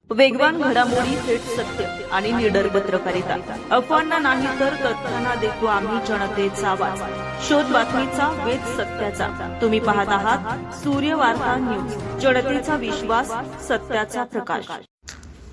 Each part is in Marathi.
वेगवान घडामोडी, थेट सत्य आणि निडर पत्रकारिता. अफवांना नाही तर तथ्यांना देतो आम्ही जनतेचा आवाज. शोध बातमीचा, वेध सत्याचा. तुम्ही पाहत आहात सूर्यवार्ता न्यूज. जनतेचा विश्वास, सत्याचा प्रकाश.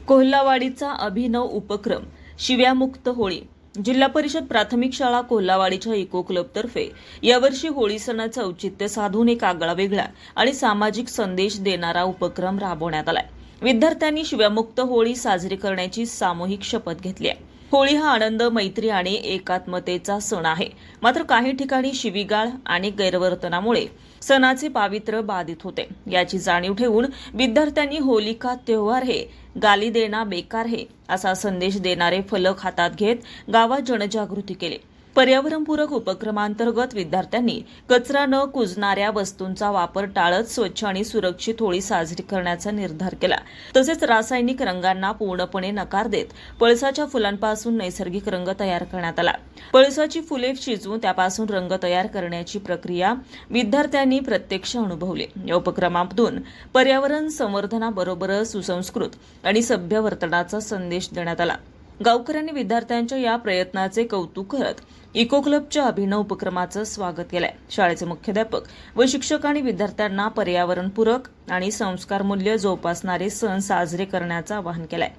कोल्हावाडीचा अभिनव उपक्रम शिव्यामुक्त होळी. जिल्हा परिषद प्राथमिक शाळा कोल्हावाडीच्या इको क्लबतर्फे यावर्षी होळी सणाचं औचित्य साधून एक आगळावेगळा आणि सामाजिक संदेश देणारा उपक्रम राबवण्यात आलाय. विद्यार्थ्यांनी शिव्यामुक्त होळी साजरी करण्याची सामूहिक शपथ घेतली आहे. होळी हा आनंद, मैत्री आणि एकात्मतेचा सण आहे. मात्र काही ठिकाणी शिवीगाळ आणि गैरवर्तनामुळे सणाचे पावित्र्य बाधित होते. याची जाणीव ठेवून विद्यार्थ्यांनी होली का त्योहार है, गाली देना बेकार है असा संदेश देणारे फलक हातात घेत गावात जनजागृती केली. पर्यावरणपूरक उपक्रमांतर्गत विद्यार्थ्यांनी कचरा न कुजणाऱ्या वस्तूंचा वापर टाळत स्वच्छ आणि सुरक्षित होळी साजरी करण्याचा निर्धार केला. तसेच रासायनिक रंगांना पूर्णपणे नकार देत पळसाच्या फुलांपासून नैसर्गिक रंग तयार करण्यात आला. पळसाची फुले शिजवून त्यापासून रंग तयार करण्याची प्रक्रिया विद्यार्थ्यांनी प्रत्यक्ष अनुभवली. या उपक्रमातून पर्यावरण संवर्धनाबरोबरच सुसंस्कृत आणि सभ्य वर्तनाचा संदेश देण्यात आला. गावकऱ्यांनी विद्यार्थ्यांच्या या प्रयत्नाचे कौतुक करत इको क्लबच्या अभिनव उपक्रमाचं स्वागत केलंय. शाळेचे मुख्याध्यापक व शिक्षकांनी विद्यार्थ्यांना पर्यावरणपूरक आणि संस्कार मूल्य जोपासणारे सण साजरे करण्याचं आवाहन केलंय.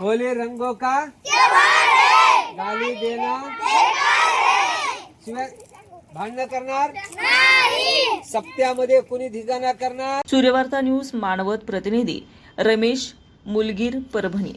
होली रंगों का त्योहार है, गाली देना बेकार है, शिवाय भांडण करणार नाही, सप्त्यामध्ये कुणी धिगाणा करणार. सूर्यवार्ता न्यूज मानवत प्रतिनिधी रमेश मुलगीर, परभणी.